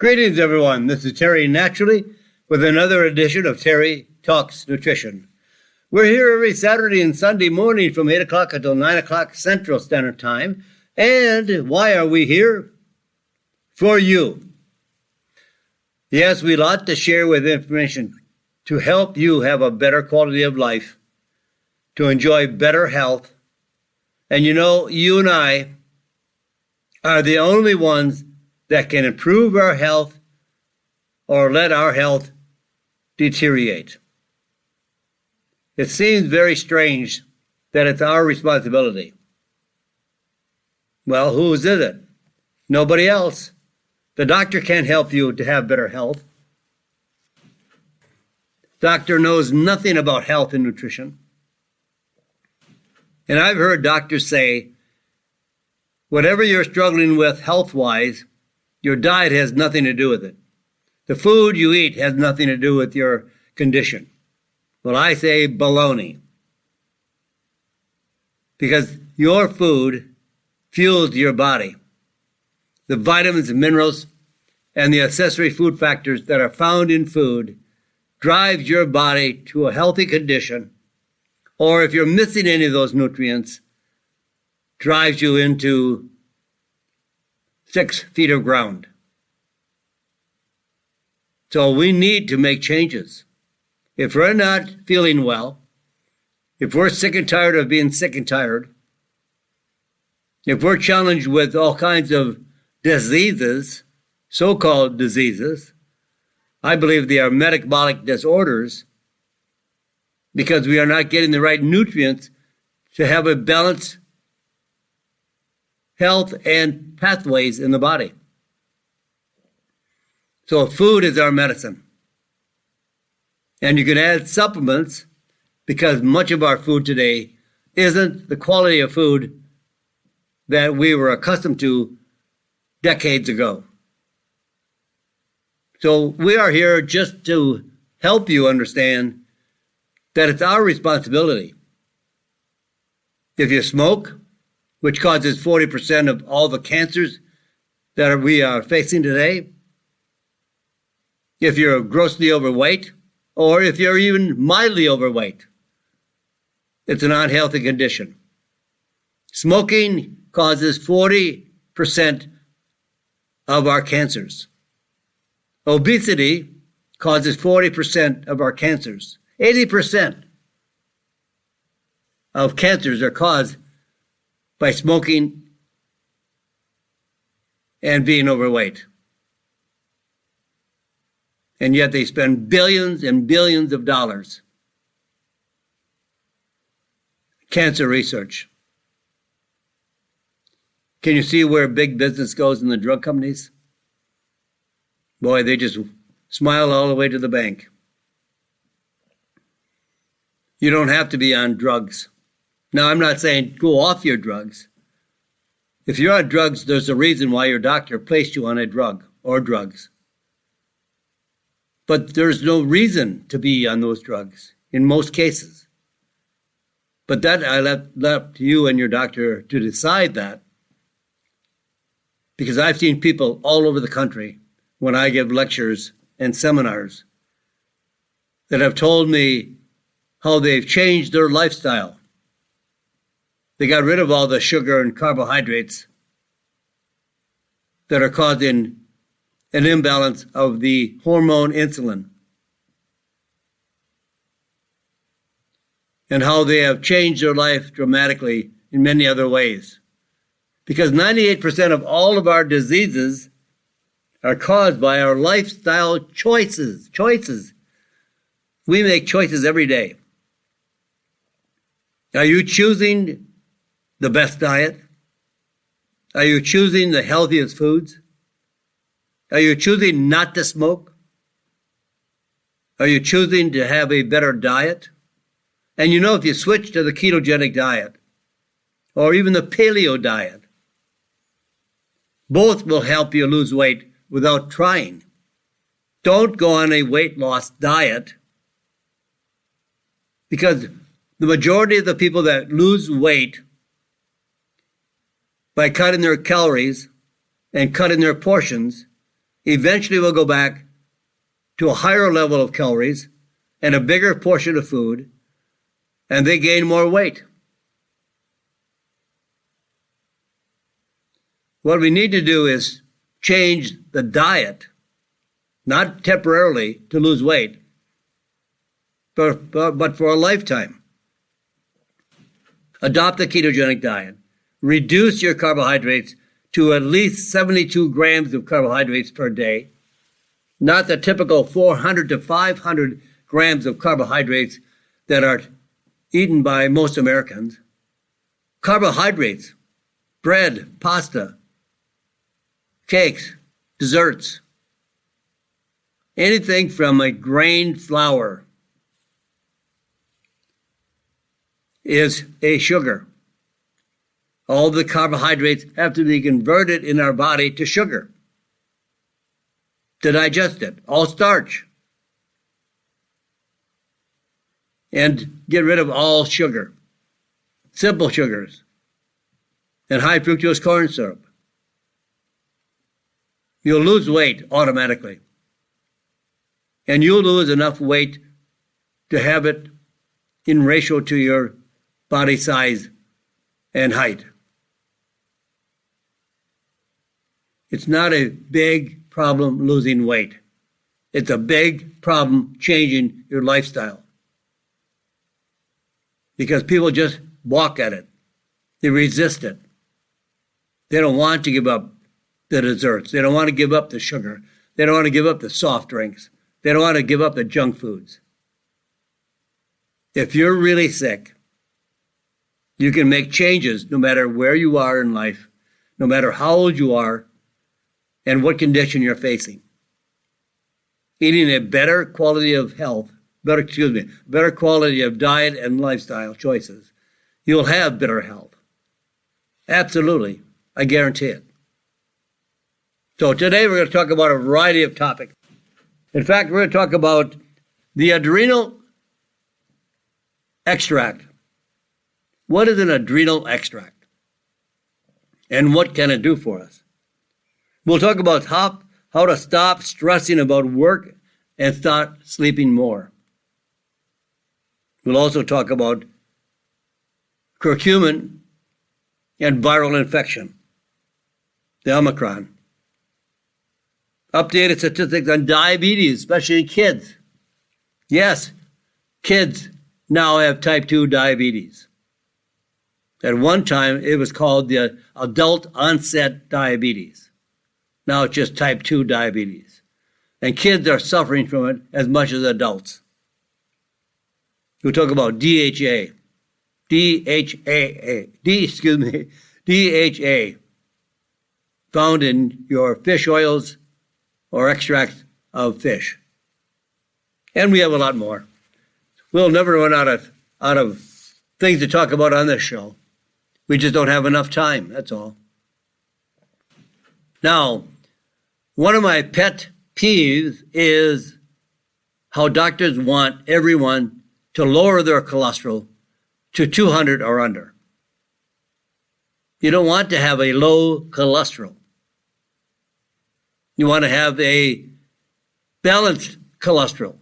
Greetings, everyone. This is Terry Naturally with another edition of Terry Talks Nutrition. We're here every Saturday and Sunday morning from 8 o'clock until 9 o'clock Central Standard Time. And why are we here? For you. Yes, we lot to share with information to help you have a better quality of life, to enjoy better health. And you know, you and I are the only ones that can improve our health or let our health deteriorate. It seems very strange that it's our responsibility. Well, whose is it? Nobody else. The doctor can't help you to have better health. Doctor knows nothing about health and nutrition. And I've heard doctors say, whatever you're struggling with health-wise, your diet has nothing to do with it. The food you eat has nothing to do with your condition. Well, I say baloney. Because your food fuels your body. The vitamins and minerals and the accessory food factors that are found in food drives your body to a healthy condition, or if you're missing any of those nutrients, drives you into 6 feet of ground. So we need to make changes. If we're not feeling well, if we're sick and tired of being sick and tired, if we're challenged with all kinds of diseases, so-called diseases, I believe they are metabolic disorders because we are not getting the right nutrients to have a balanced health and pathways in the body. So food is our medicine. And you can add supplements because much of our food today isn't the quality of food that we were accustomed to decades ago. So we are here just to help you understand that it's our responsibility. If you smoke, which causes 40% of all the cancers that we are facing today, if you're grossly overweight, or if you're even mildly overweight, it's an unhealthy condition. Smoking causes 40% of our cancers. Obesity causes 40% of our cancers. 80% of cancers are caused by smoking and being overweight. And yet they spend billions and billions of dollars. Cancer research. Can you see where big business goes in the drug companies? Boy, they just smile all the way to the bank. You don't have to be on drugs. Now, I'm not saying go off your drugs. If you're on drugs, there's a reason why your doctor placed you on a drug or drugs. But there's no reason to be on those drugs in most cases. But that I left to you and your doctor to decide that. Because I've seen people all over the country when I give lectures and seminars that have told me how they've changed their lifestyle. They got rid of all the sugar and carbohydrates that are causing an imbalance of the hormone insulin. And how they have changed their life dramatically in many other ways. Because 98% of all of our diseases are caused by our lifestyle choices. We make choices every day. Are you choosing the best diet? Are you choosing the healthiest foods? Are you choosing not to smoke? Are you choosing to have a better diet? And you know, if you switch to the ketogenic diet or even the paleo diet, both will help you lose weight without trying. Don't go on a weight loss diet because the majority of the people that lose weight by cutting their calories and cutting their portions eventually will go back to a higher level of calories and a bigger portion of food, and they gain more weight. What we need to do is change the diet, not temporarily to lose weight, but for a lifetime. Adopt the ketogenic diet. Reduce your carbohydrates to at least 72 grams of carbohydrates per day, not the typical 400 to 500 grams of carbohydrates that are eaten by most Americans. Carbohydrates, bread, pasta, cakes, desserts, anything from a grain flour is a sugar. All the carbohydrates have to be converted in our body to sugar to digest it. All starch. And get rid of all sugar, simple sugars, and high fructose corn syrup. You'll lose weight automatically. And you'll lose enough weight to have it in ratio to your body size and height. It's not a big problem losing weight. It's a big problem changing your lifestyle. Because people just balk at it. They resist it. They don't want to give up the desserts. They don't want to give up the sugar. They don't want to give up the soft drinks. They don't want to give up the junk foods. If you're really sick, you can make changes no matter where you are in life, no matter how old you are, and what condition you're facing. Eating a better quality of health, better quality of diet and lifestyle choices, you'll have better health. Absolutely. I guarantee it. So today we're going to talk about a variety of topics. In fact, we're going to talk about the adrenal extract. What is an adrenal extract? And what can it do for us? We'll talk about how to stop stressing about work and start sleeping more. We'll also talk about curcumin and viral infection, the Omicron. Updated statistics on diabetes, especially in kids. Yes, kids now have type 2 diabetes. At one time, it was called the adult onset diabetes. Now it's just type 2 diabetes. And kids are suffering from it as much as adults. We'll talk about DHA, found in your fish oils or extracts of fish. And we have a lot more. We'll never run out of things to talk about on this show. We just don't have enough time, that's all. Now, one of my pet peeves is how doctors want everyone to lower their cholesterol to 200 or under. You don't want to have a low cholesterol. You want to have a balanced cholesterol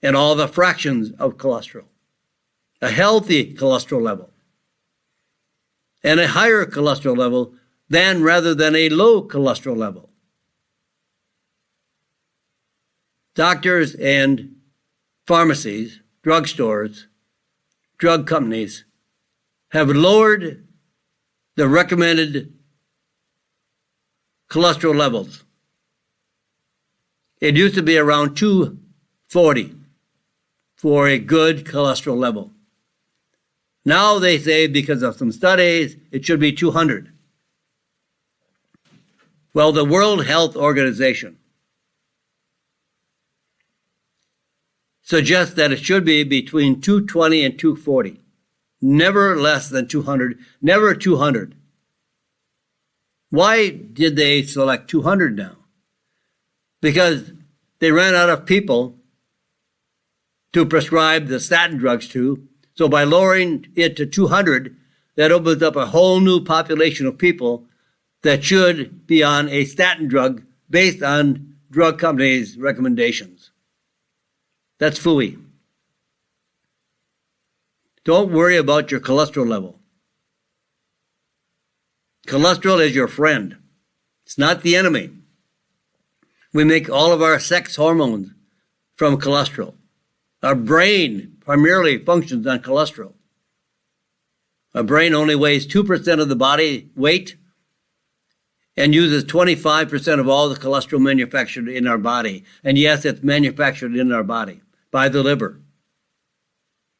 and all the fractions of cholesterol, a healthy cholesterol level, and a higher cholesterol level rather than a low cholesterol level. Doctors and pharmacies, drugstores, drug companies have lowered the recommended cholesterol levels. It used to be around 240 for a good cholesterol level. Now they say, because of some studies, it should be 200. Well, the World Health Organization suggests that it should be between 220 and 240, never less than 200, never 200. Why did they select 200 now? Because they ran out of people to prescribe the statin drugs to. So by lowering it to 200, that opens up a whole new population of people that should be on a statin drug based on drug companies' recommendations. That's phooey. Don't worry about your cholesterol level. Cholesterol is your friend. It's not the enemy. We make all of our sex hormones from cholesterol. Our brain primarily functions on cholesterol. Our brain only weighs 2% of the body weight and uses 25% of all the cholesterol manufactured in our body. And yes, it's manufactured in our body by the liver.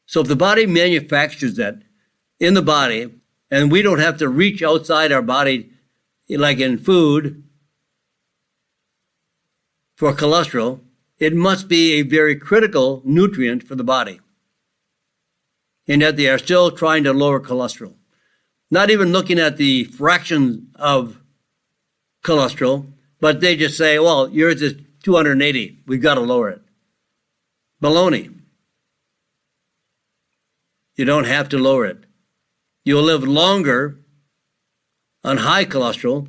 So if the body manufactures that in the body, and we don't have to reach outside our body like in food for cholesterol, it must be a very critical nutrient for the body. And yet they are still trying to lower cholesterol. Not even looking at the fractions of cholesterol, but they just say, well, yours is 280. We've got to lower it. Baloney. You don't have to lower it. You'll live longer on high cholesterol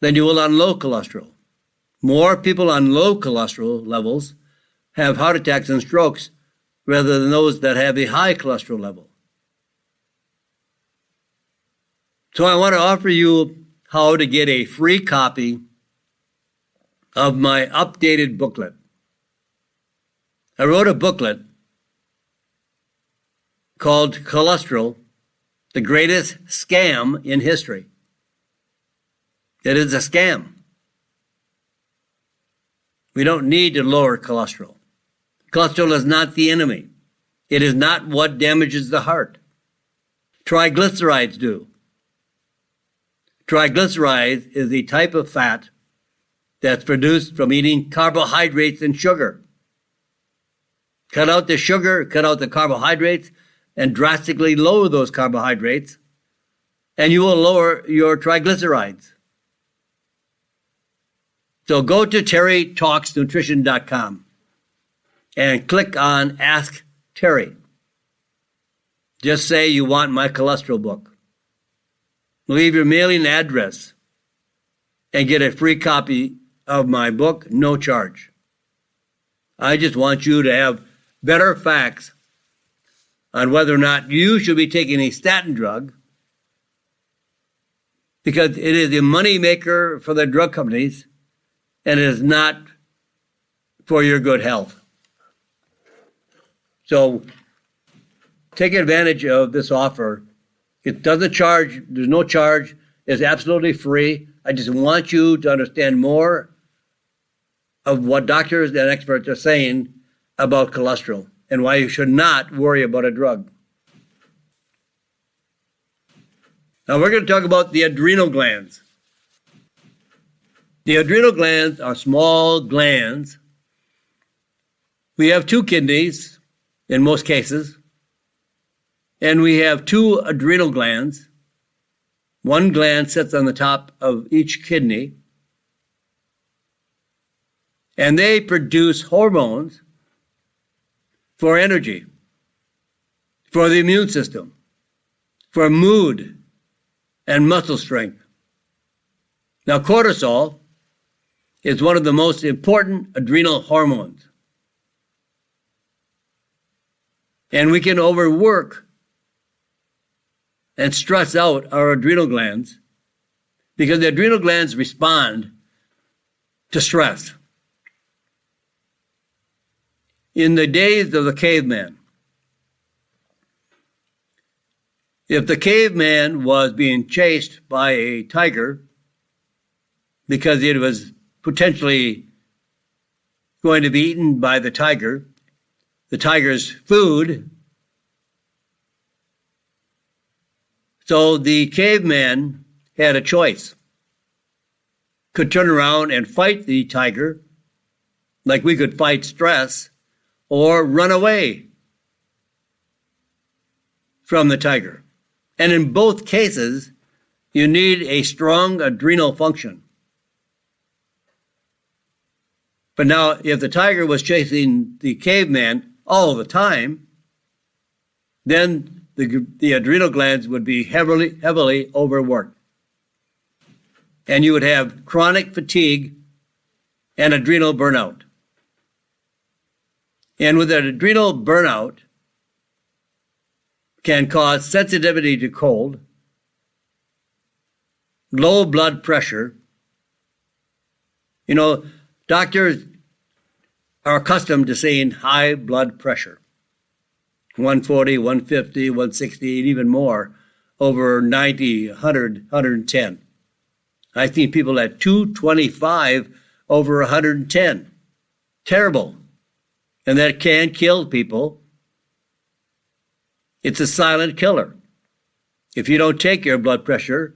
than you will on low cholesterol. More people on low cholesterol levels have heart attacks and strokes rather than those that have a high cholesterol level. So I want to offer you how to get a free copy of my updated booklet. I wrote a booklet called Cholesterol, the Greatest Scam in History. It is a scam. We don't need to lower cholesterol. Cholesterol is not the enemy. It is not what damages the heart. Triglycerides do. Triglycerides is a type of fat that's produced from eating carbohydrates and sugar. Cut out the sugar, cut out the carbohydrates, and drastically lower those carbohydrates, and you will lower your triglycerides. So go to TerryTalksNutrition.com and click on Ask Terry. Just say you want my cholesterol book. Leave your mailing address and get a free copy of my book, no charge. I just want you to have better facts on whether or not you should be taking a statin drug, because it is a money maker for the drug companies and it is not for your good health. So take advantage of this offer. It doesn't charge. There's no charge. It's absolutely free. I just want you to understand more of what doctors and experts are saying about cholesterol and why you should not worry about a drug. Now we're going to talk about the adrenal glands. The adrenal glands are small glands. We have two kidneys in most cases, and we have two adrenal glands. One gland sits on the top of each kidney, and they produce hormones for energy, for the immune system, for mood and muscle strength. Now, cortisol is one of the most important adrenal hormones. And we can overwork and stress out our adrenal glands because the adrenal glands respond to stress. In the days of the caveman, if the caveman was being chased by a tiger because it was potentially going to be eaten by the tiger's food, so the caveman had a choice. Could turn around and fight the tiger like we could fight stress, or run away from the tiger. And in both cases, you need a strong adrenal function. But now, if the tiger was chasing the caveman all the time, then the adrenal glands would be heavily overworked. And you would have chronic fatigue and adrenal burnout. And with an adrenal burnout can cause sensitivity to cold, low blood pressure. You know, doctors are accustomed to seeing high blood pressure, 140, 150, 160, and even more, over 90, 100, 110. I've seen people at 225 over 110. Terrible. And that can kill people. It's a silent killer. If you don't take your blood pressure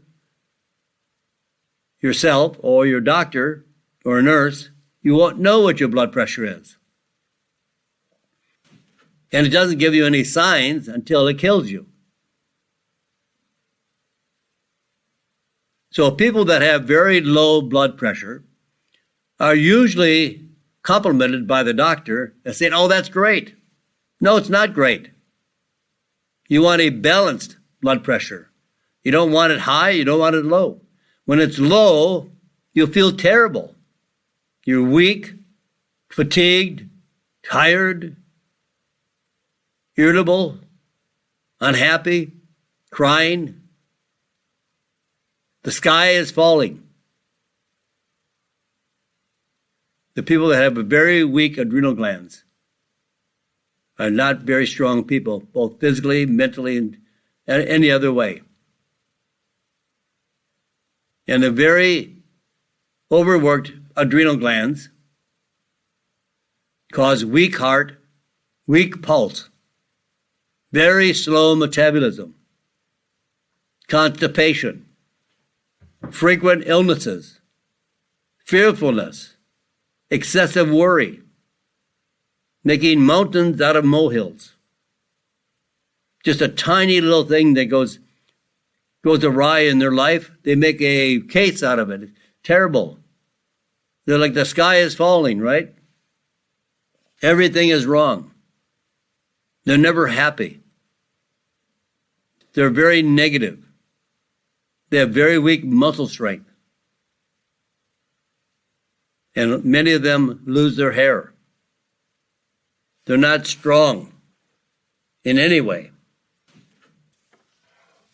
yourself or your doctor or a nurse, you won't know what your blood pressure is. And it doesn't give you any signs until it kills you. So people that have very low blood pressure are usually complimented by the doctor and saying, oh, that's great. No, it's not great. You want a balanced blood pressure. You don't want it high, you don't want it low. When it's low, you'll feel terrible. You're weak, fatigued, tired, irritable, unhappy, crying. The sky is falling. The people that have very weak adrenal glands are not very strong people, both physically, mentally, and any other way. And the very overworked adrenal glands cause weak heart, weak pulse, very slow metabolism, constipation, frequent illnesses, fearfulness, excessive worry, making mountains out of molehills. Just a tiny little thing that goes awry in their life, they make a case out of it. It's terrible. They're like the sky is falling, right? Everything is wrong. They're never happy. They're very negative. They have very weak muscle strength. And many of them lose their hair. They're not strong in any way.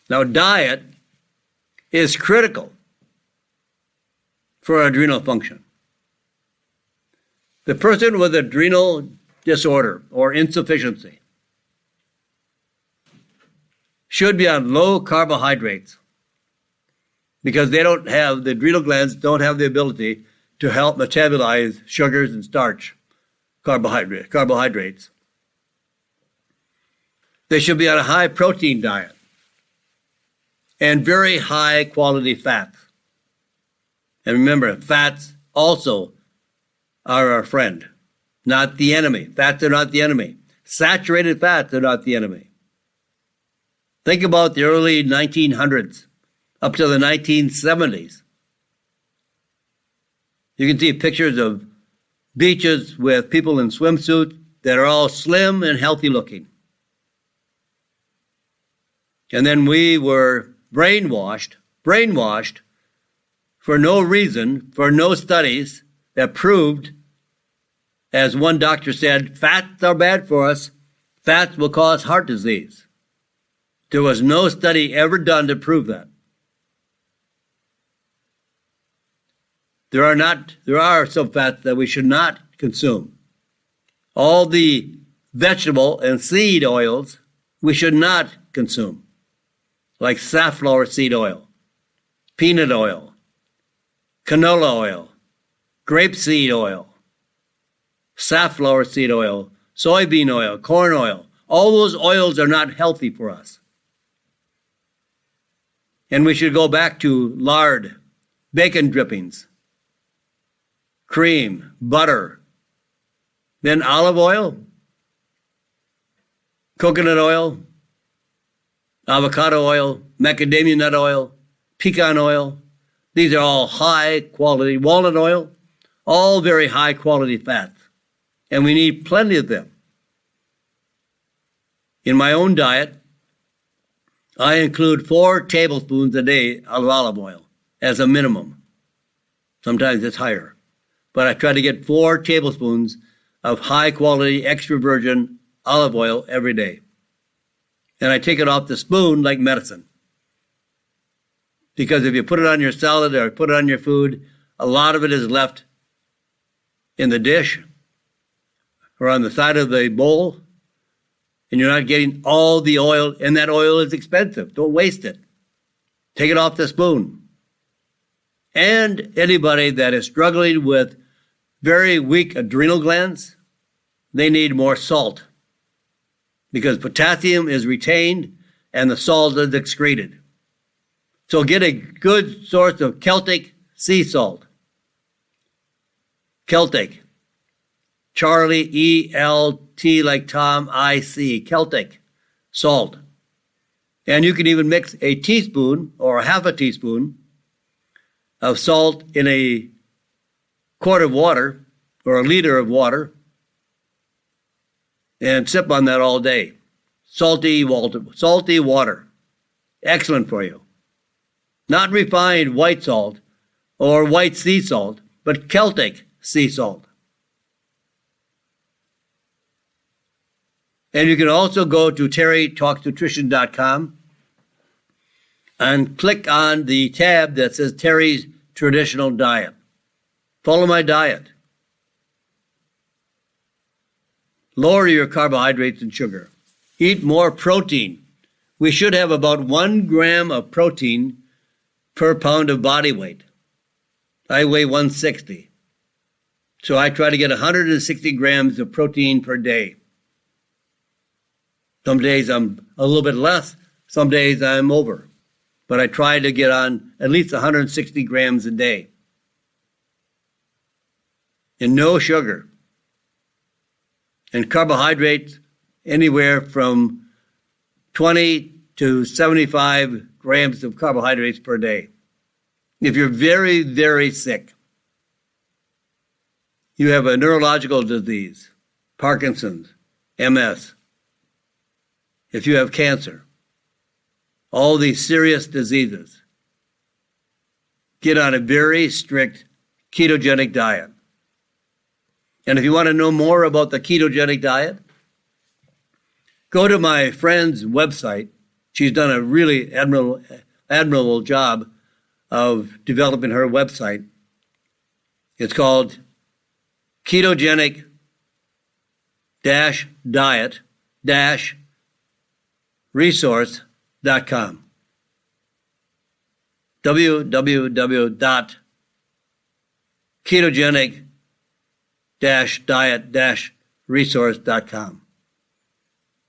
Now, diet is critical for adrenal function. The person with adrenal disorder or insufficiency should be on low carbohydrates because the adrenal glands don't have the ability to help metabolize sugars and starch, carbohydrates. They should be on a high protein diet and very high quality fats. And remember, fats also are our friend, not the enemy. Fats are not the enemy. Saturated fats are not the enemy. Think about the early 1900s up to the 1970s. You can see pictures of beaches with people in swimsuits that are all slim and healthy looking. And then we were brainwashed for no reason, for no studies that proved, as one doctor said, fats are bad for us. Fats will cause heart disease. There was no study ever done to prove that. There are some fats that we should not consume. All the vegetable and seed oils we should not consume, like safflower seed oil, peanut oil, canola oil, grapeseed oil, safflower seed oil, soybean oil, corn oil. All those oils are not healthy for us. And we should go back to lard, bacon drippings, cream, butter, then olive oil, coconut oil, avocado oil, macadamia nut oil, pecan oil. These are all high quality, walnut oil, all very high quality fats. And we need plenty of them. In my own diet, I include 4 tablespoons a day of olive oil as a minimum. Sometimes it's higher. but I try to get 4 tablespoons of high quality extra virgin olive oil every day. And I take it off the spoon like medicine. Because if you put it on your salad or put it on your food, a lot of it is left in the dish or on the side of the bowl, and you're not getting all the oil, and that oil is expensive. Don't waste it. Take it off the spoon. And anybody that is struggling with very weak adrenal glands, they need more salt because potassium is retained and the salt is excreted. So get a good source of Celtic sea salt. Celtic. Charlie, E-L-T like Tom, I-C. Celtic salt. And you can even mix a teaspoon or a half a teaspoon of salt in a quart of water or a liter of water and sip on that all day. Salty water. Excellent for you. Not refined white salt or white sea salt, but Celtic sea salt. And you can also go to TerryTalksNutrition.com and click on the tab that says Terry's Traditional Diet. Follow my diet. Lower your carbohydrates and sugar. Eat more protein. We should have about 1 gram of protein per pound of body weight. I weigh 160. So I try to get 160 grams of protein per day. Some days I'm a little bit less, some days I'm over. But I try to get on at least 160 grams a day. And no sugar. And carbohydrates anywhere from 20 to 75 grams of carbohydrates per day. If you're very, very sick, you have a neurological disease, Parkinson's, MS, if you have cancer, all these serious diseases, get on a very strict ketogenic diet. And if you want to know more about the ketogenic diet, go to my friend's website. She's done a really admirable job of developing her website. It's called ketogenic-diet-resource.com. www.ketogenic-diet-resource.com.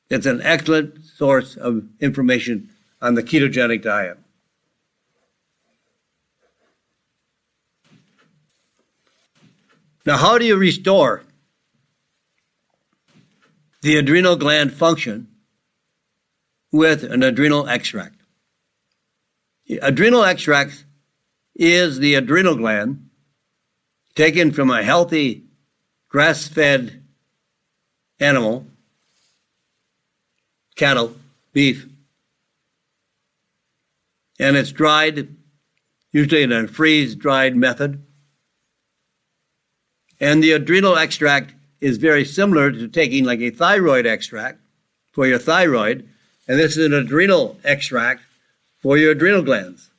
It's an excellent source of information on the ketogenic diet. Now, how do you restore the adrenal gland function with an adrenal extract? Adrenal extract is the adrenal gland taken from a healthy grass-fed animal, cattle, beef, and it's dried, usually in a freeze-dried method. And the adrenal extract is very similar to taking like a thyroid extract for your thyroid, and this is an adrenal extract for your adrenal glands.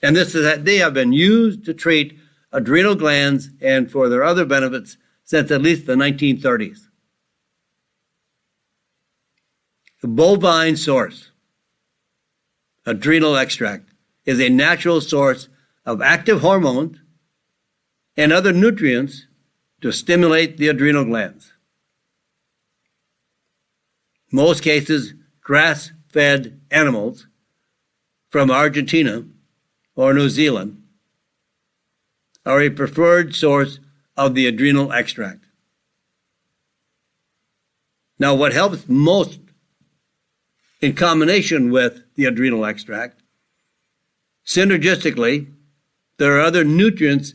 And they have been used to treat adrenal glands and for their other benefits since at least the 1930s. The bovine source, adrenal extract, is a natural source of active hormones and other nutrients to stimulate the adrenal glands. In most cases, grass-fed animals from Argentina or New Zealand are a preferred source of the adrenal extract. Now, what helps most in combination with the adrenal extract, synergistically, there are other nutrients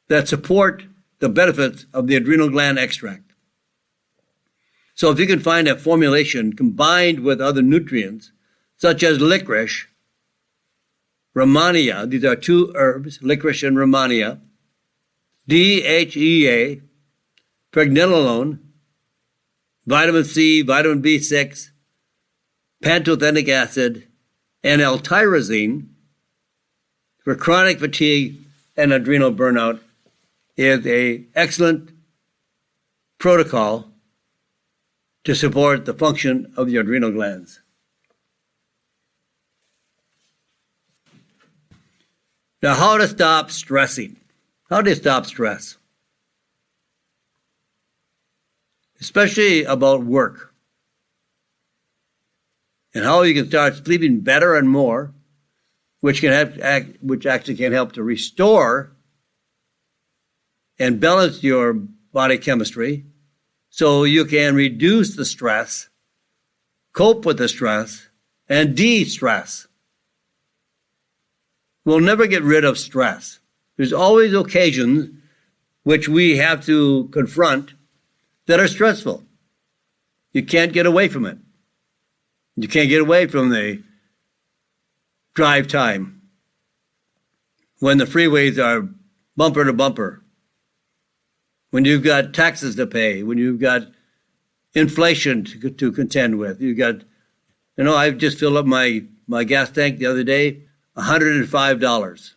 that support the benefits of the adrenal gland extract. So if you can find a formulation combined with other nutrients, such as licorice, Rehmannia, these are two herbs, licorice and Rehmannia, DHEA, pregnenolone, vitamin C, vitamin B6, pantothenic acid, and L-tyrosine for chronic fatigue and adrenal burnout is an excellent protocol to support the function of the adrenal glands. Now, how to stop stressing? How do you stop stress? Especially about work. And how you can start sleeping better and more, which actually can help to restore and balance your body chemistry so you can reduce the stress, cope with the stress, and de-stress. We'll never get rid of stress. There's always occasions which we have to confront that are stressful. You can't get away from it. You can't get away from the drive time when the freeways are bumper to bumper, when you've got taxes to pay, when you've got inflation to contend with. I just filled up my gas tank the other day, $105.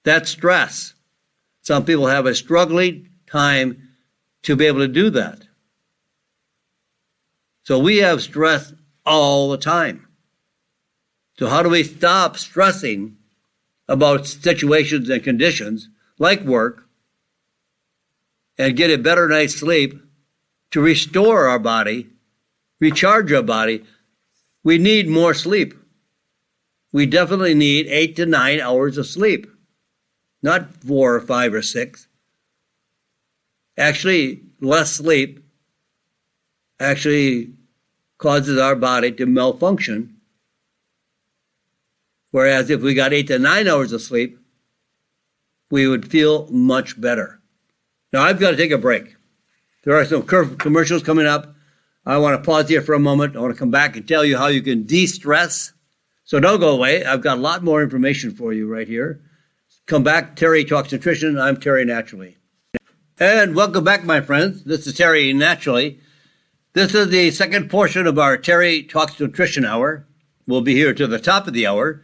That's stress. Some people have a struggling time to be able to do that. So we have stress all the time. So how do we stop stressing about situations and conditions like work and get a better night's sleep to restore our body, recharge our body? We need more sleep. We definitely need 8 to 9 hours of sleep, not 4 or 5 or 6. Actually, less sleep actually causes our body to malfunction, whereas if we got 8 to 9 hours of sleep, we would feel much better. Now, I've got to take a break. There are some commercials coming up. I want to pause here for a moment. I want to come back and tell you how you can de-stress. So don't go away. I've got a lot more information for you right here. Come back. Terry Talks Nutrition. I'm Terry Naturally. And welcome back, my friends. This is Terry Naturally. This is the second portion of our Terry Talks Nutrition Hour. We'll be here to the top of the hour.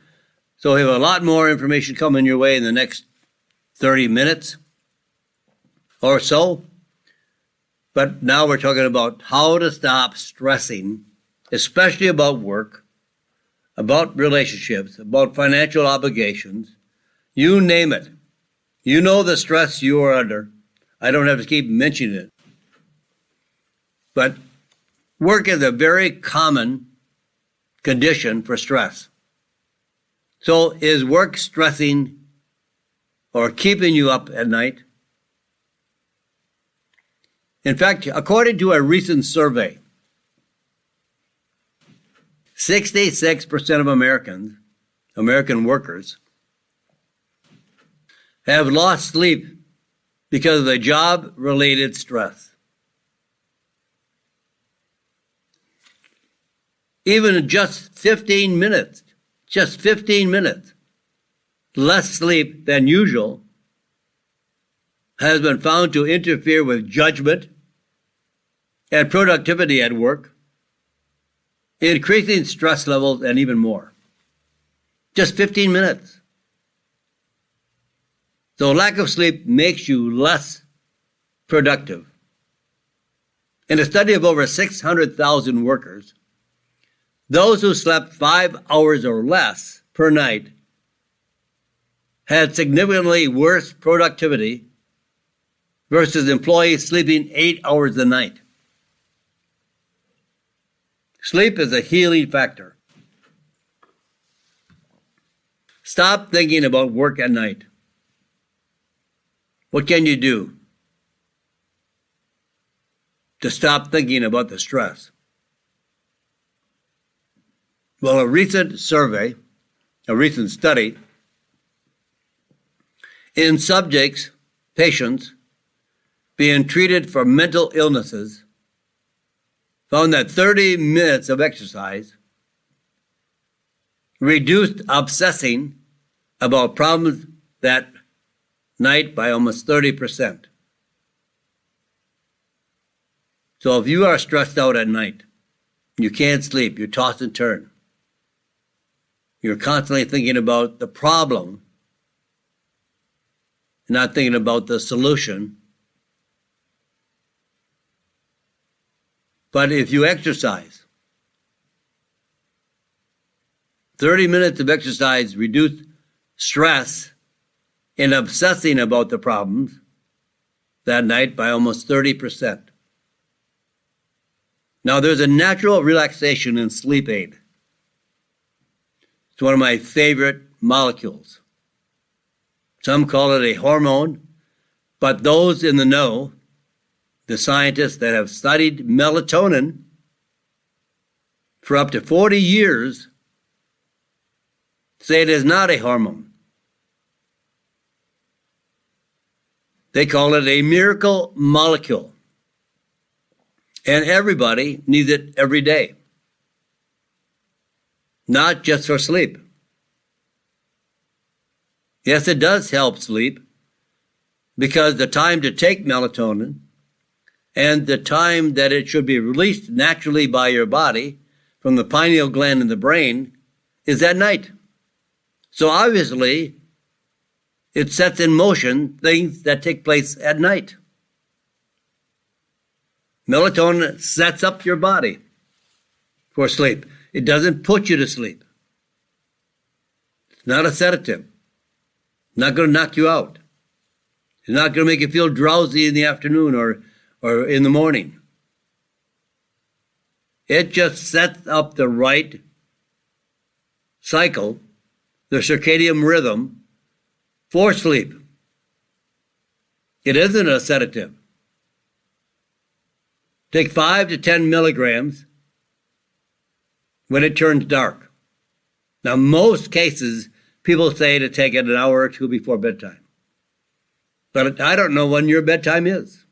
So we have a lot more information coming your way in the next 30 minutes or so. But now we're talking about how to stop stressing, especially about work, about relationships, about financial obligations. You name it. You know the stress you are under. I don't have to keep mentioning it. But work is a very common condition for stress. So is work stressing or keeping you up at night? In fact, according to a recent survey, 66% of American workers, have lost sleep because of the job-related stress. Even just 15 minutes less sleep than usual has been found to interfere with judgment and productivity at work, increasing stress levels and even more. Just 15 minutes. So lack of sleep makes you less productive. In a study of over 600,000 workers, those who slept 5 hours or less per night had significantly worse productivity versus employees sleeping 8 hours a night. Sleep is a healing factor. Stop thinking about work at night. What can you do to stop thinking about the stress? Well, a recent study in patients being treated for mental illnesses, found that 30 minutes of exercise reduced obsessing about problems that night by almost 30%. So if you are stressed out at night, you can't sleep, you toss and turn, you're constantly thinking about the problem, not thinking about the solution. But if you exercise, 30 minutes of exercise reduce stress in obsessing about the problems that night by almost 30%. Now, there's a natural relaxation in sleep aid. It's one of my favorite molecules. Some call it a hormone, but those in the know, the scientists that have studied melatonin for up to 40 years, say it is not a hormone. They call it a miracle molecule. And everybody needs it every day, not just for sleep. Yes, it does help sleep because the time to take melatonin and the time that it should be released naturally by your body from the pineal gland in the brain is at night. So obviously, it sets in motion things that take place at night. Melatonin sets up your body for sleep. It doesn't put you to sleep. It's not a sedative. It's not going to knock you out. It's not going to make you feel drowsy in the afternoon or in the morning. It just sets up the right cycle, the circadian rhythm, for sleep. It isn't a sedative. Take 5 to 10 milligrams when it turns dark. Now, most cases, people say to take it an hour or two before bedtime. But I don't know when your bedtime is.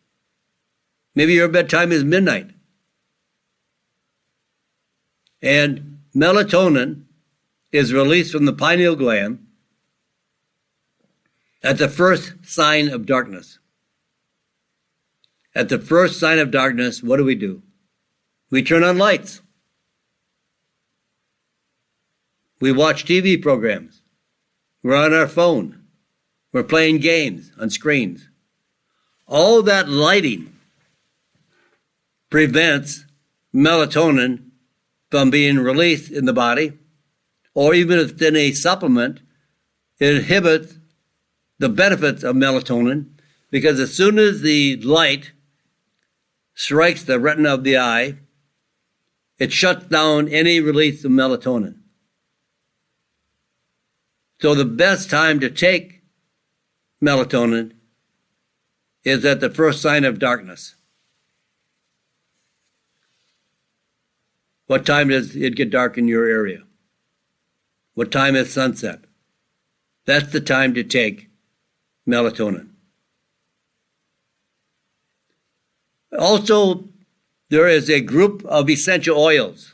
Maybe your bedtime is midnight. And melatonin is released from the pineal gland at the first sign of darkness. At the first sign of darkness, what do? We turn on lights. We watch TV programs. We're on our phone. We're playing games on screens. All that lighting prevents melatonin from being released in the body, or even if it's in a supplement, it inhibits the benefits of melatonin because as soon as the light strikes the retina of the eye, it shuts down any release of melatonin. So the best time to take melatonin is at the first sign of darkness. What time does it get dark in your area? What time is sunset? That's the time to take melatonin. Also, there is a group of essential oils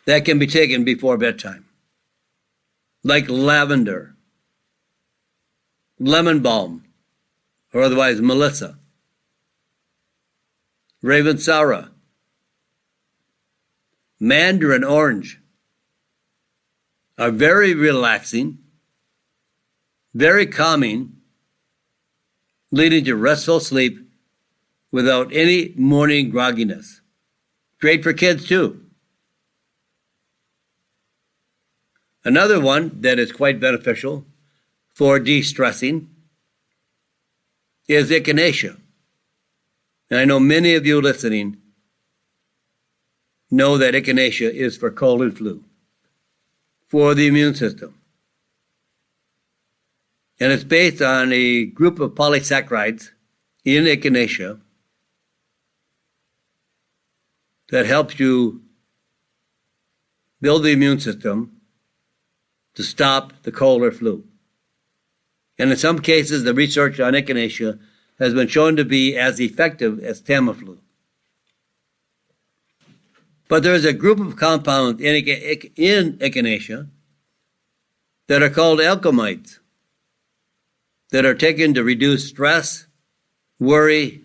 that can be taken before bedtime, like lavender, lemon balm, or otherwise Melissa, Ravensara, mandarin orange are very relaxing, very calming, leading to restful sleep without any morning grogginess. Great for kids too. Another one that is quite beneficial for de-stressing is echinacea. And I know many of you listening know that echinacea is for cold and flu, for the immune system. And it's based on a group of polysaccharides in echinacea that helps you build the immune system to stop the cold or flu. And in some cases, the research on echinacea has been shown to be as effective as Tamiflu. But there's a group of compounds in echinacea that are called alkaloids. that are taken to reduce stress, worry,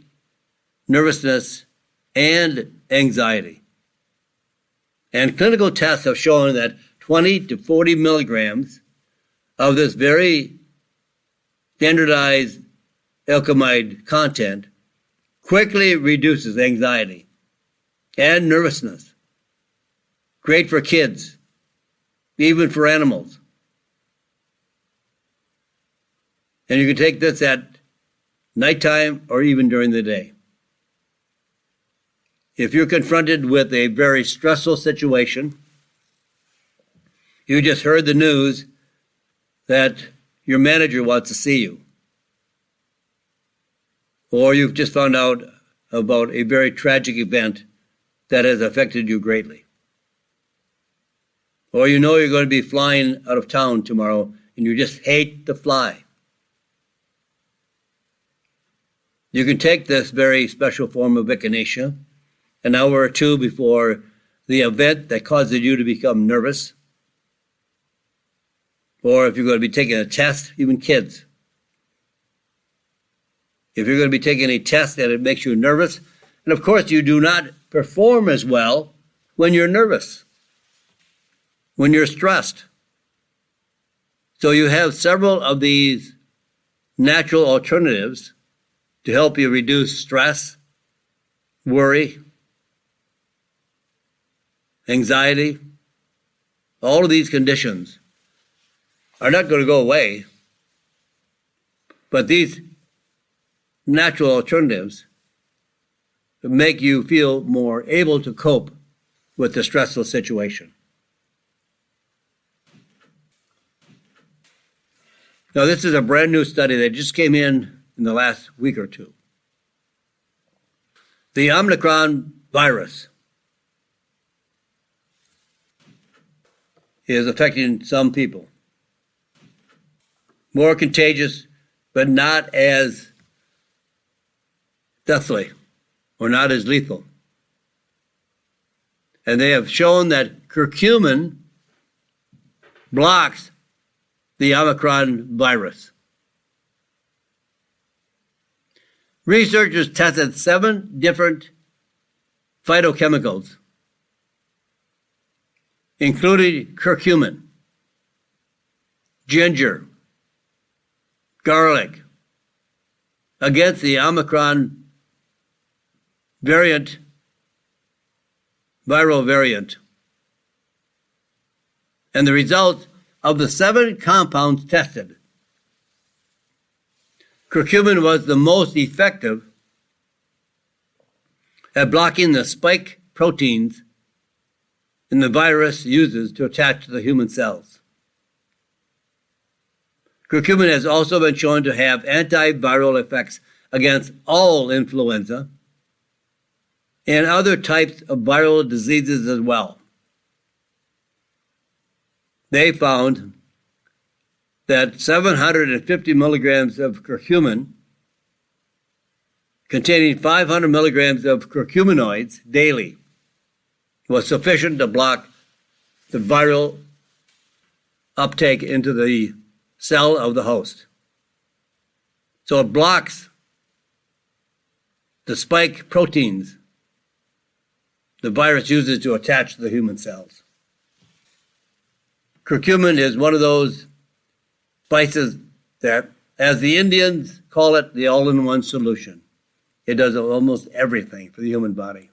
nervousness, and anxiety. And clinical tests have shown that 20 to 40 milligrams of this very standardized alkemide content quickly reduces anxiety and nervousness. Great for kids, even for animals. And you can take this at nighttime or even during the day. If you're confronted with a very stressful situation, you just heard the news that your manager wants to see you, or you've just found out about a very tragic event that has affected you greatly, or you know you're going to be flying out of town tomorrow and you just hate to fly. You can take this very special form of echinacea an hour or two before the event that causes you to become nervous, or if you're going to be taking a test, even kids. If you're going to be taking a test and it makes you nervous, and of course you do not perform as well when you're nervous, when you're stressed. So you have several of these natural alternatives to help you reduce stress, worry, anxiety. All of these conditions are not going to go away, but these natural alternatives make you feel more able to cope with the stressful situation. Now, this is a brand new study that just came in the last week or two. The Omicron virus is affecting some people. More contagious, but not as deathly or not as lethal. And they have shown that curcumin blocks the Omicron virus. Researchers tested 7 different phytochemicals, including curcumin, ginger, garlic, against the Omicron viral variant. And the results of the 7 compounds tested, curcumin was the most effective at blocking the spike proteins in the virus uses to attach to the human cells. Curcumin has also been shown to have antiviral effects against all influenza and other types of viral diseases as well. They found that 750 milligrams of curcumin containing 500 milligrams of curcuminoids daily was sufficient to block the viral uptake into the cell of the host. So it blocks the spike proteins the virus uses to attach to the human cells. Curcumin is one of those spices that, as the Indians call it, the all-in-one solution. It does almost everything for the human body.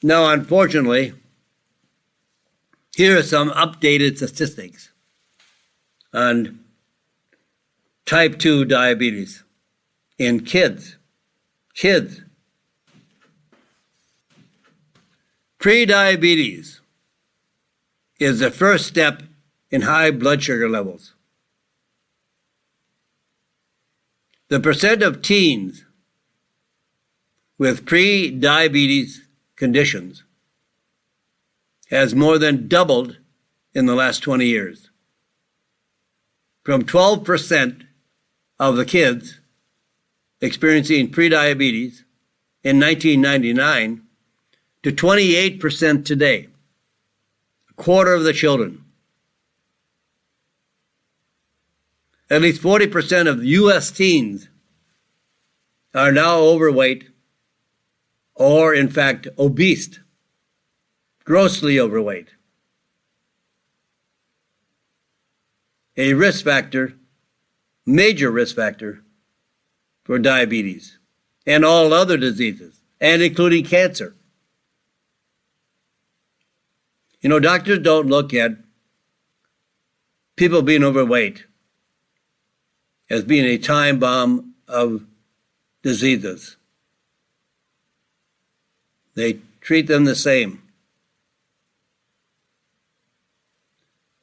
Now, unfortunately, here are some updated statistics on type 2 diabetes in kids. Prediabetes is the first step in high blood sugar levels. The percent of teens with pre-diabetes conditions has more than doubled in the last 20 years. From 12% of the kids experiencing prediabetes in 1999 to 28% today, a quarter of the children. At least 40% of U.S. teens are now overweight or, in fact, obese, grossly overweight. A risk factor, major risk factor for diabetes and all other diseases, and including cancer. You know, doctors don't look at people being overweight as being a time bomb of diseases. They treat them the same.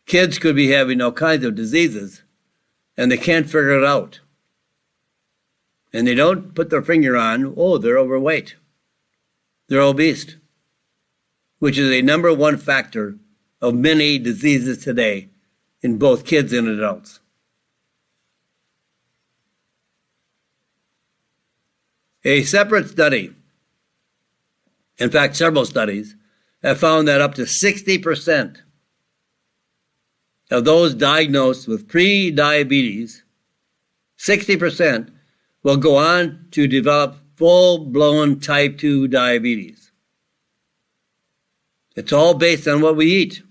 Kids could be having all kinds of diseases, and they can't figure it out. And they don't put their finger on, oh, they're overweight. They're obese, which is a number one factor of many diseases today in both kids and adults. A separate study, in fact, several studies, have found that up to 60% of those diagnosed with pre-diabetes, 60% will go on to develop full-blown type 2 diabetes. It's all based on what we eat,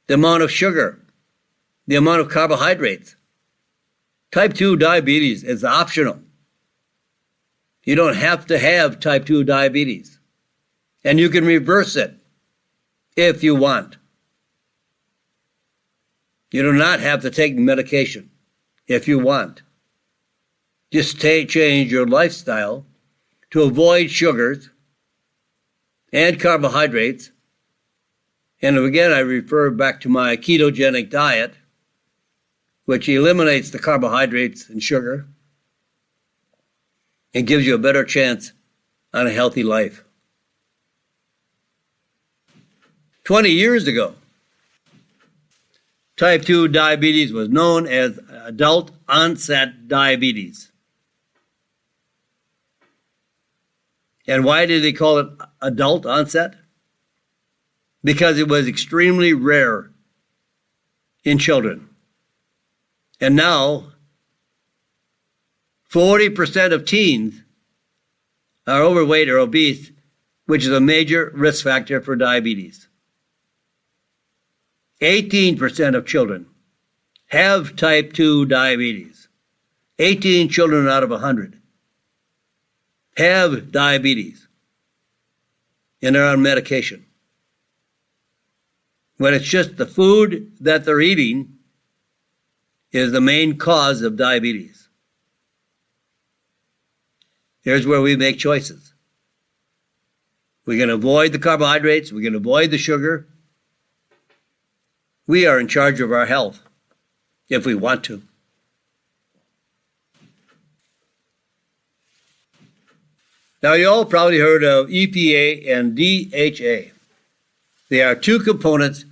the amount of sugar, the amount of carbohydrates. Type 2 diabetes is optional. You don't have to have type 2 diabetes, and you can reverse it if you want. You do not have to take medication if you want. Just change your lifestyle to avoid sugars and carbohydrates. And again, I refer back to my ketogenic diet, which eliminates the carbohydrates and sugar and gives you a better chance on a healthy life. 20 years ago, type 2 diabetes was known as adult onset diabetes. And why did they call it adult onset? Because it was extremely rare in children. And now, 40% of teens are overweight or obese, which is a major risk factor for diabetes. 18% of children have type 2 diabetes. 18 children out of 100 have diabetes and are on medication. When it's just the food that they're eating is the main cause of diabetes. Here's where we make choices. We can avoid the carbohydrates. We can avoid the sugar. We are in charge of our health if we want to. Now, you all probably heard of EPA and DHA. They are two components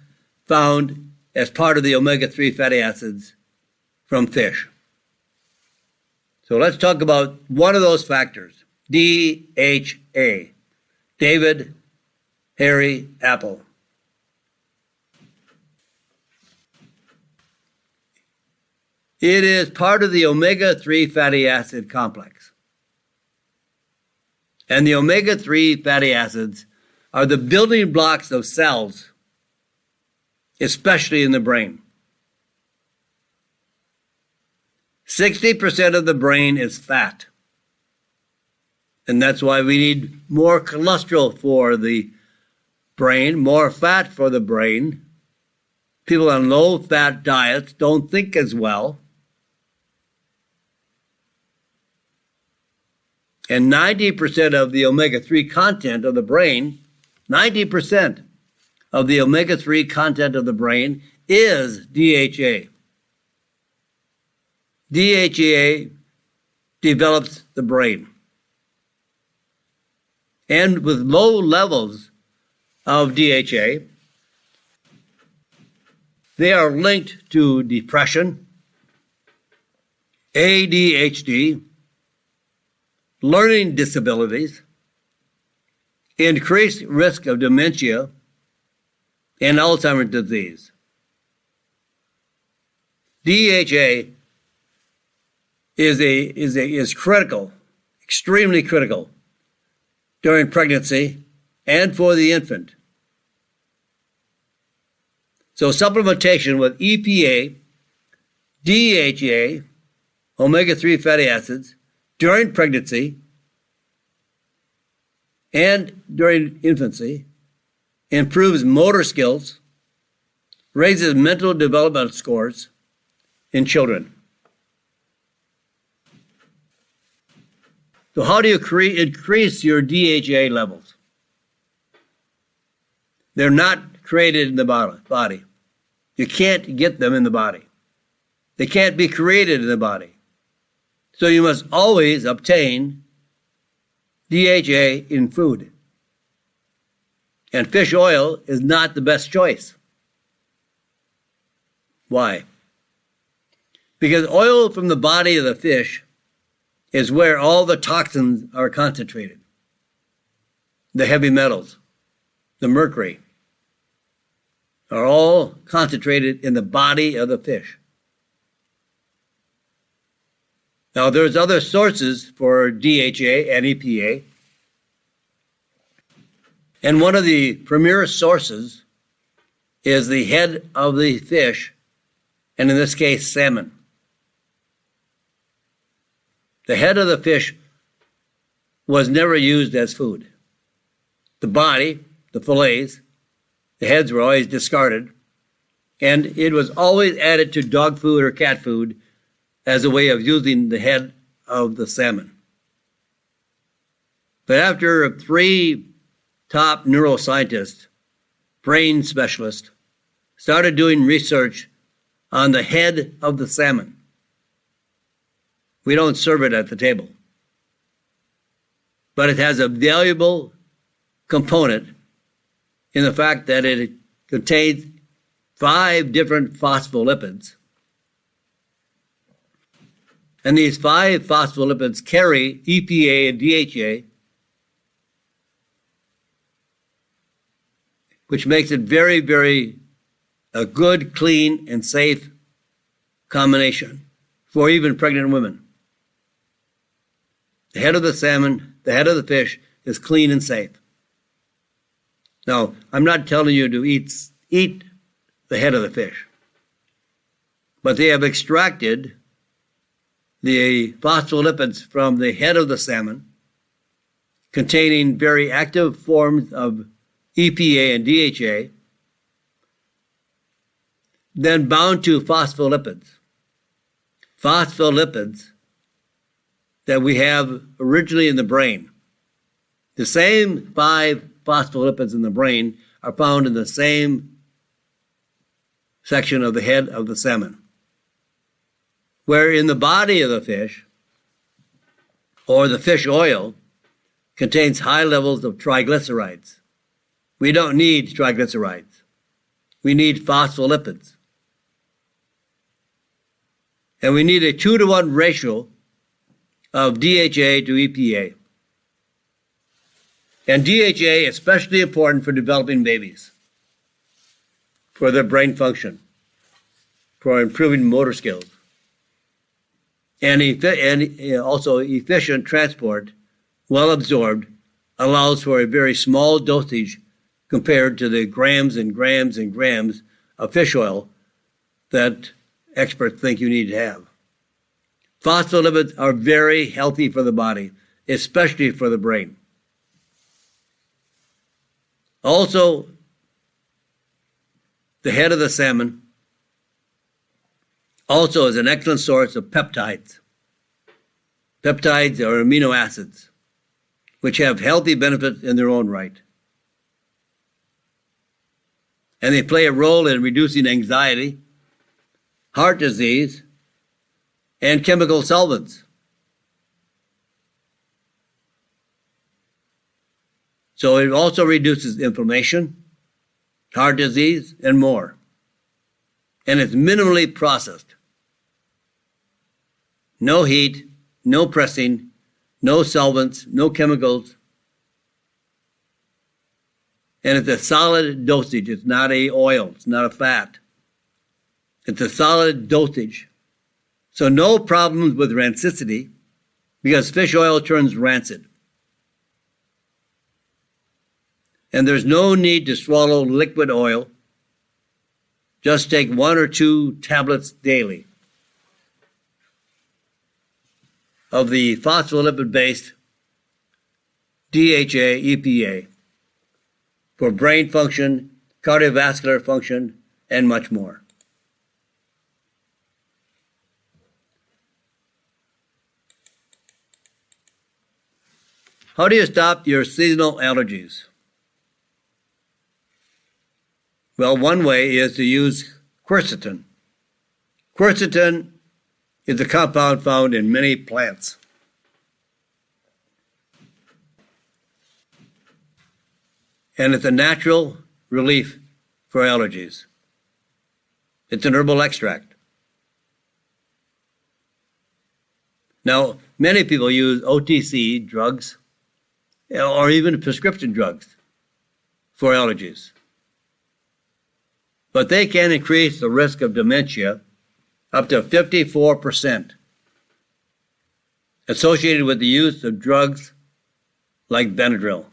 found as part of the omega-3 fatty acids from fish. So let's talk about one of those factors, DHA. David Harry Apple. It is part of the omega-3 fatty acid complex. And the omega-3 fatty acids are the building blocks of cells, especially in the brain. 60% of the brain is fat. And that's why we need more cholesterol for the brain, more fat for the brain. People on low-fat diets don't think as well. And 90% of the omega-3 content of the brain, 90% of the omega-3 content of the brain is DHA. DHA develops the brain. And with low levels of DHA, they are linked to depression, ADHD, learning disabilities, increased risk of dementia, and Alzheimer's disease. DHA is critical, extremely critical during pregnancy and for the infant. So supplementation with EPA, DHA, omega-3 fatty acids during pregnancy and during infancy improves motor skills, raises mental development scores in children. So how do you increase your DHA levels? They're not created in the body. You can't get them in the body. They can't be created in the body. So you must always obtain DHA in food. And fish oil is not the best choice. Why? Because oil from the body of the fish is where all the toxins are concentrated. The heavy metals, the mercury, are all concentrated in the body of the fish. Now, there's other sources for DHA and EPA. And one of the premier sources is the head of the fish, and in this case, salmon. The head of the fish was never used as food. The body, the fillets, the heads were always discarded, and it was always added to dog food or cat food as a way of using the head of the salmon. But after 3 top neuroscientists, brain specialists, started doing research on the head of the salmon, we don't serve it at the table. But it has a valuable component in the fact that it contains 5 different phospholipids. And these 5 phospholipids carry EPA and DHA, which makes it very, very a good, clean, and safe combination for even pregnant women. The head of the salmon, the head of the fish is clean and safe. Now, I'm not telling you to eat the head of the fish, but they have extracted the phospholipids from the head of the salmon, containing very active forms of EPA and DHA, then bound to phospholipids. Phospholipids that we have originally in the brain. The same 5 phospholipids in the brain are found in the same section of the head of the salmon. Where in the body of the fish, or the fish oil, contains high levels of triglycerides. We don't need triglycerides. We need phospholipids. And we need a 2-to-1 ratio of DHA to EPA. And DHA is especially important for developing babies, for their brain function, for improving motor skills, and also efficient transport, well absorbed, allows for a very small dosage compared to the grams and grams and grams of fish oil that experts think you need to have. Phospholipids are very healthy for the body, especially for the brain. Also, the head of the salmon also is an excellent source of peptides. Peptides are amino acids, which have healthy benefits in their own right. And they play a role in reducing anxiety, heart disease, and chemical solvents. So it also reduces inflammation, heart disease, and more. And it's minimally processed. No heat, no pressing, no solvents, no chemicals. And it's a solid dosage. It's not a oil. It's not a fat. It's a solid dosage. So no problems with rancidity because fish oil turns rancid. And there's no need to swallow liquid oil. Just take 1 or 2 tablets daily of the phospholipid-based DHA EPA for brain function, cardiovascular function, and much more. How do you stop your seasonal allergies? Well, one way is to use quercetin. Quercetin is a compound found in many plants. And it's a natural relief for allergies. It's an herbal extract. Now, many people use OTC drugs or even prescription drugs for allergies. But they can increase the risk of dementia up to 54% associated with the use of drugs like Benadryl.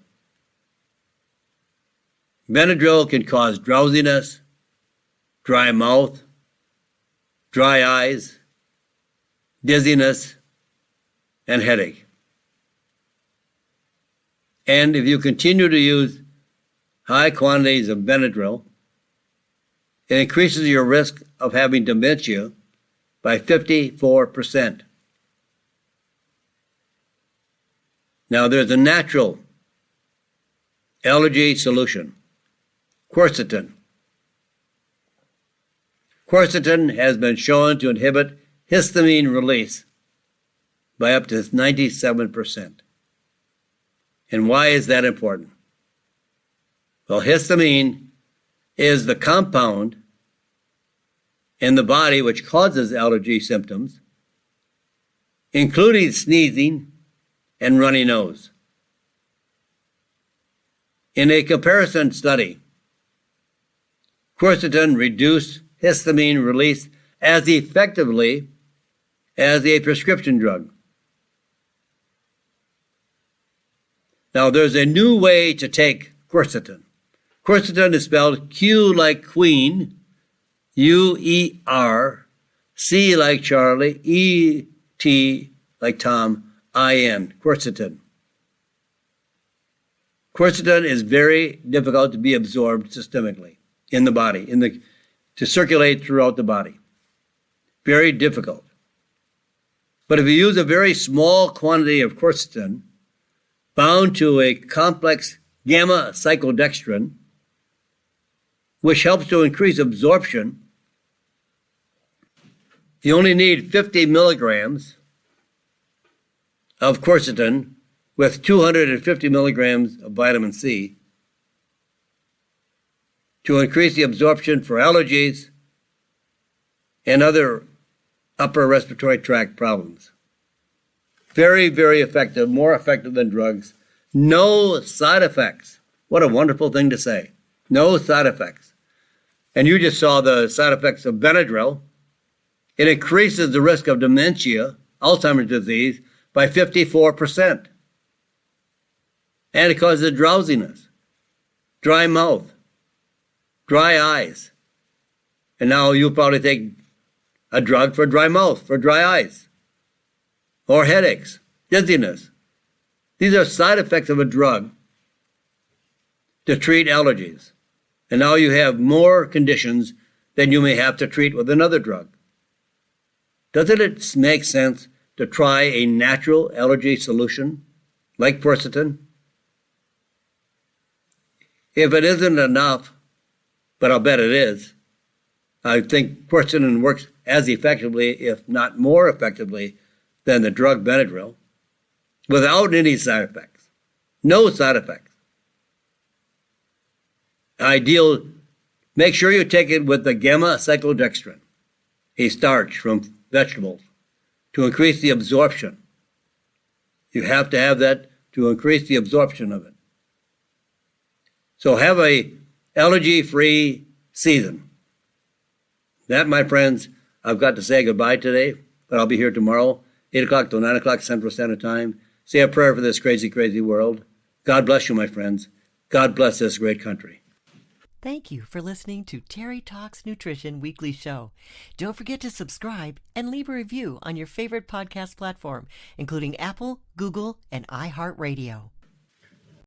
Benadryl can cause drowsiness, dry mouth, dry eyes, dizziness, and headache. And if you continue to use high quantities of Benadryl, it increases your risk of having dementia by 54%. Now, there's a natural allergy solution, quercetin. Quercetin has been shown to inhibit histamine release by up to 97%. And why is that important? Well, histamine is the compound in the body which causes allergy symptoms, including sneezing and runny nose. In a comparison study, quercetin reduced histamine release as effectively as a prescription drug. Now, there's a new way to take quercetin. Quercetin is spelled Q like Queen, U-E-R, C like Charlie, E-T like Tom, I-N, quercetin. Quercetin is very difficult to be absorbed systemically in the body, to circulate throughout the body. Very difficult. But if you use a very small quantity of quercetin bound to a complex gamma cyclodextrin, which helps to increase absorption, you only need 50 milligrams of quercetin with 250 milligrams of vitamin C to increase the absorption for allergies and other upper respiratory tract problems. Very, very effective, more effective than drugs. No side effects. What a wonderful thing to say. No side effects. And you just saw the side effects of Benadryl. It increases the risk of dementia, Alzheimer's disease, by 54%. And it causes drowsiness, dry mouth, dry eyes. And now you'll probably take a drug for dry mouth, for dry eyes, or headaches, dizziness. These are side effects of a drug to treat allergies. And now you have more conditions than you may have to treat with another drug. Doesn't it make sense to try a natural allergy solution like quercetin? If it isn't enough, but I'll bet it is, I think quercetin works as effectively, if not more effectively, than the drug Benadryl, without any side effects. No side effects. Ideal, make sure you take it with the gamma cyclodextrin, a starch from vegetables, to increase the absorption. You have to have that to increase the absorption of it. So have a allergy-free season. That, my friends, I've got to say goodbye today, But I'll be here tomorrow, 8 o'clock till 9 o'clock Central Standard Time. Say a prayer for this crazy, crazy world. God bless you, my friends. God bless this great country. Thank you for listening to Terry Talks Nutrition Weekly Show. Don't forget to subscribe and leave a review on your favorite podcast platform, including Apple, Google, and iHeartRadio.